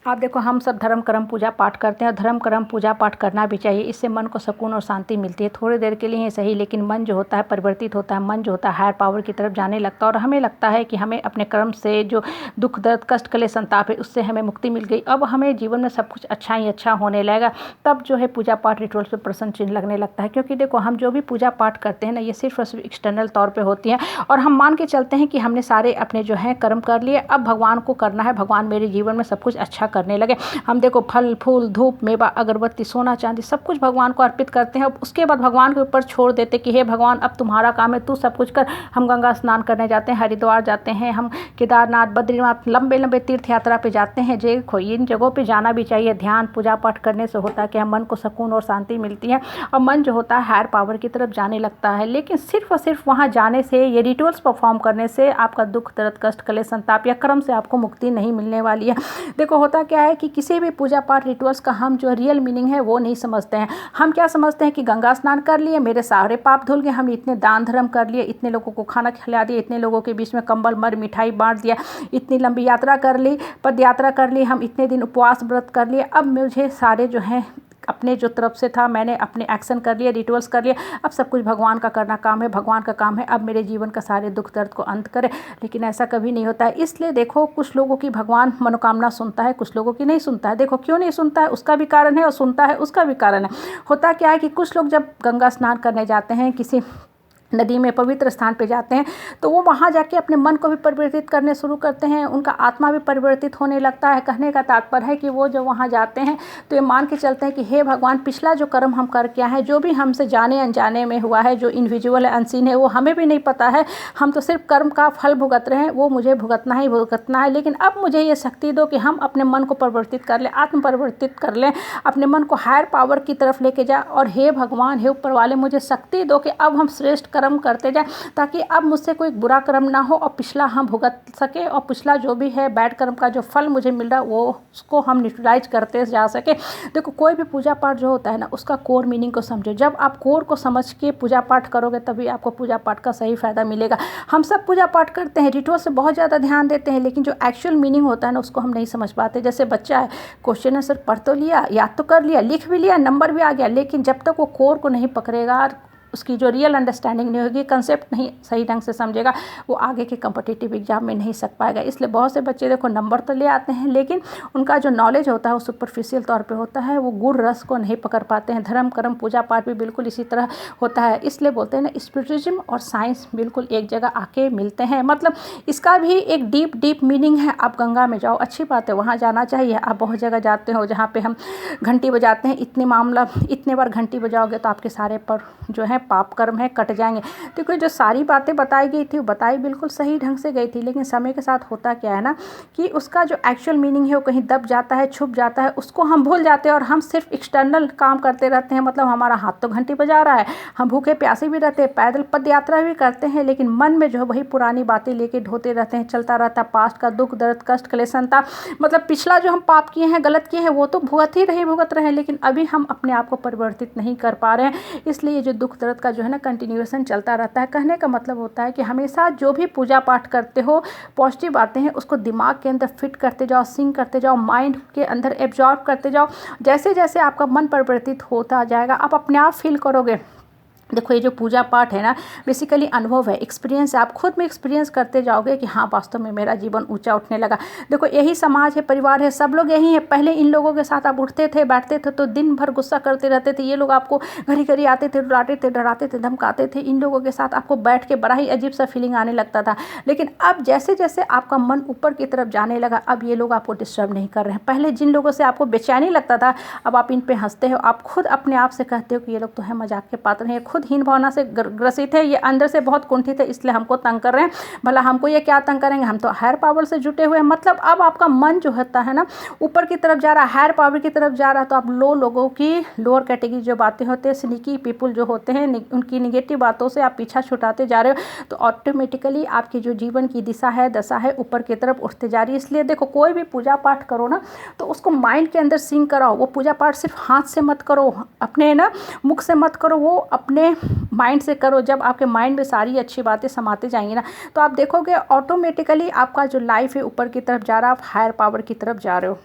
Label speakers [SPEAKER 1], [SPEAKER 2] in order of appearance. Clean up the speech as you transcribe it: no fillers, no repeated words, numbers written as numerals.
[SPEAKER 1] आप देखो, हम सब धर्म कर्म पूजा पाठ करते हैं और धर्म कर्म पूजा पाठ करना भी चाहिए। इससे मन को सुकून और शांति मिलती है। थोड़ी देर के लिए ही सही, लेकिन मन जो होता है परिवर्तित होता है। मन जो होता है हायर पावर की तरफ जाने लगता है और हमें लगता है कि हमें अपने कर्म से जो दुख दर्द कष्ट क्लेश संताप है उससे हमें मुक्ति मिल गई। अब हमें जीवन में सब कुछ अच्छा ही अच्छा होने लगेगा। तब जो है पूजा पाठ रिचुअल्स पे प्रसन्न चिन्ह लगने लगता है। क्योंकि देखो, हम जो भी पूजा पाठ करते हैं ना, ये सिर्फ और सिर्फ एक्सटर्नल तौर पर होती है और हम मान के चलते हैं कि हमने सारे अपने जो है कर्म कर लिए, अब भगवान को करना है, भगवान मेरे जीवन में सब कुछ अच्छा करने लगे। हम देखो फल फूल धूप मेवा अगरबत्ती सोना चांदी सब कुछ भगवान को अर्पित करते हैं और उसके बाद भगवान के ऊपर छोड़ देते कि हे भगवान, अब तुम्हारा काम है, तू सब कुछ कर। हम गंगा स्नान करने जाते हैं, हरिद्वार जाते हैं, हम केदारनाथ बद्रीनाथ लंबे लंबे तीर्थ यात्रा पे जाते हैं। देखो, इन जगहों पे जाना भी चाहिए। ध्यान पूजा पाठ करने से होता है कि हम मन को सुकून और शांति मिलती है और मन जो होता है हायर पावर की तरफ जाने लगता है। लेकिन सिर्फ और सिर्फ वहाँ जाने से, ये रिचुअल्स परफॉर्म करने से आपका दुख दर्द कष्ट क्लेश संताप या कर्म से आपको मुक्ति नहीं मिलने वाली है। देखो, होता क्या है कि किसी भी पूजा पाठ रिचुअल्स का हम जो रियल मीनिंग है वो नहीं समझते हैं। हम क्या समझते हैं कि गंगा स्नान कर लिए, मेरे सारे पाप धुल गए, हम इतने दान धर्म कर लिए, इतने लोगों को खाना खिला दिया, इतने लोगों के बीच में कंबल मर मिठाई बांट दिया, इतनी लंबी यात्रा कर ली, पद यात्रा कर ली, हम इतने दिन उपवास व्रत कर लिए, अब मुझे सारे जो है अपने जो तरफ से था मैंने अपने एक्शन कर लिए, रिचुअल्स कर लिए, अब सब कुछ भगवान का करना काम है, भगवान का काम है अब मेरे जीवन का सारे दुख दर्द को अंत करे। लेकिन ऐसा कभी नहीं होता है। इसलिए देखो, कुछ लोगों की भगवान मनोकामना सुनता है, कुछ लोगों की नहीं सुनता है। देखो, क्यों नहीं सुनता है उसका भी कारण है और सुनता है उसका भी कारण है। होता क्या है कि कुछ लोग जब गंगा स्नान करने जाते हैं, किसी नदी में पवित्र स्थान पे जाते हैं, तो वो वहाँ जाके अपने मन को भी परिवर्तित करने शुरू करते हैं, उनका आत्मा भी परिवर्तित होने लगता है। कहने का तात्पर्य है कि वो जब वहाँ जाते हैं तो ये मान के चलते हैं कि हे भगवान, पिछला जो कर्म हम कर किया है, जो भी हमसे जाने अनजाने में हुआ है, जो इनविजुअल है अनसीन है, वो हमें भी नहीं पता है, हम तो सिर्फ कर्म का फल भुगत रहे हैं, वो मुझे भुगतना ही भुगतना है। लेकिन अब मुझे ये शक्ति दो कि हम अपने मन को परिवर्तित कर लें, आत्म परिवर्तित कर लें, अपने मन को हायर पावर की तरफ लेके जाए। और हे भगवान, हे ऊपर वाले, मुझे शक्ति दो कि अब हम श्रेष्ठ कर्म करते जाए, ताकि अब मुझसे कोई बुरा कर्म ना हो और पिछला हम भुगत सके और पिछला जो भी है बैड कर्म का जो फल मुझे मिल रहा है वो उसको हम न्यूट्रलाइज करते जा सके। देखो, कोई भी पूजा पाठ जो होता है ना, उसका कोर मीनिंग को समझो। जब आप कोर को समझ के पूजा पाठ करोगे तभी आपको पूजा पाठ का सही फायदा मिलेगा। हम सब पूजा पाठ करते हैं, रिचुअल से बहुत ज़्यादा ध्यान देते हैं, लेकिन जो एक्चुअल मीनिंग होता है ना उसको हम नहीं समझ पाते। जैसे बच्चा है, क्वेश्चन आंसर पढ़ तो लिया, याद तो कर लिया, लिख भी लिया, नंबर भी आ गया, लेकिन जब तक वो कोर को नहीं पकड़ेगा, उसकी जो रियल अंडरस्टैंडिंग नहीं होगी, कंसेप्ट नहीं सही ढंग से समझेगा, वो आगे के कॉम्पिटिटिव एग्जाम में नहीं सक पाएगा। इसलिए बहुत से बच्चे देखो नंबर तो ले आते हैं, लेकिन उनका जो नॉलेज होता है वो सुपरफिशियल तौर पे होता है, वो गुण रस को नहीं पकड़ पाते हैं। धर्म कर्म पूजा पाठ भी बिल्कुल इसी तरह होता है। इसलिए बोलते हैं ना, स्पिरिचुअलिज्म और साइंस बिल्कुल एक जगह आके मिलते हैं। मतलब इसका भी एक डीप डीप मीनिंग है। आप गंगा में जाओ, अच्छी बात है, वहाँ जाना चाहिए। आप बहुत जगह जाते हो जहाँ पे हम घंटी बजाते हैं, इतने बार घंटी बजाओगे तो आपके सारे पर जो है पाप कर्म है कट जाएंगे। देखो, जो सारी बातें बताई गई थी वो बताई बिल्कुल सही ढंग से गई थी, लेकिन समय के साथ होता क्या है ना कि उसका जो एक्चुअल मीनिंग है वो कहीं दब जाता है, छुप जाता है, उसको हम भूल जाते हैं और हम सिर्फ एक्सटर्नल काम करते रहते हैं। मतलब हमारा हाथ तो घंटी बजा रहा है, हम भूखे प्यासे भी रहते हैं, पैदल पद यात्रा भी करते हैं, लेकिन मन में जो है वही पुरानी बातें लेके ढोते रहते हैं, चलता रहता है पास्ट का दुख दर्द कष्ट क्लेश संताप। मतलब पिछला जो हम पाप किए हैं, गलत किए हैं, वो तो भुगत रहे हैं, लेकिन अभी हम अपने आप को परिवर्तित नहीं कर पा रहे हैं। इसलिए जो दुख दर्द का जो है ना कंटिन्यूएशन चलता रहता है। कहने का मतलब होता है कि हमेशा जो भी पूजा पाठ करते हो, पॉजिटिव बातें हैं उसको दिमाग के अंदर फिट करते जाओ, सिंक करते जाओ, माइंड के अंदर एब्जॉर्ब करते जाओ। जैसे जैसे आपका मन परिवर्तित होता जाएगा, आप अपने आप फील करोगे। देखो, ये जो पूजा पाठ है ना, बेसिकली अनुभव है, एक्सपीरियंस है। आप खुद में एक्सपीरियंस करते जाओगे कि हाँ, वास्तव में मेरा जीवन ऊंचा उठने लगा। देखो, यही समाज है, परिवार है, सब लोग यही है। पहले इन लोगों के साथ आप उठते थे, बैठते थे तो दिन भर गुस्सा करते रहते थे। ये लोग आपको घड़ी घड़ी आते थे, रुलाते थे, डराते थे, धमकाते थे। इन लोगों के साथ आपको बैठ के बड़ा ही अजीब सा फीलिंग आने लगता था। लेकिन अब जैसे जैसे आपका मन ऊपर की तरफ जाने लगा, अब ये लोग आपको डिस्टर्ब नहीं कर रहे हैं। पहले जिन लोगों से आपको बेचैनी लगता था, अब आप इन पे हंसते हो। आप खुद अपने आप से कहते हो कि ये लोग तो है मजाक के पात्र हैं, खुद हीन भावना से ग्रसित है, ये अंदर से बहुत कुंठित है, इसलिए हमको तंग कर रहे हैं। भला हमको ये क्या तंग करेंगे, हम तो हायर पावर से जुटे हुए हैं। मतलब अब आपका मन जो होता है ना ऊपर की तरफ जा रहा है, हायर पावर की तरफ जा रहा है। तो आप लोगों की लोअर कैटेगरी जो बातें होते हैं, स्नीकी पीपुल जो होते हैं, उनकी निगेटिव बातों से आप पीछा छुटाते जा रहे हो, तो ऑटोमेटिकली आपकी जो जीवन की दिशा है, दशा है, ऊपर की तरफ उठते जा रही है। इसलिए देखो, कोई भी पूजा पाठ करो ना तो उसको माइंड के अंदर सिंक कराओ। वो पूजा पाठ सिर्फ हाथ से मत करो, अपने ना मुख से मत करो, वो अपने माइंड से करो। जब आपके माइंड में सारी अच्छी बातें समाते जाएंगी ना, तो आप देखोगे ऑटोमेटिकली आपका जो लाइफ है ऊपर की तरफ जा रहा है, आप हायर पावर की तरफ जा रहे हो।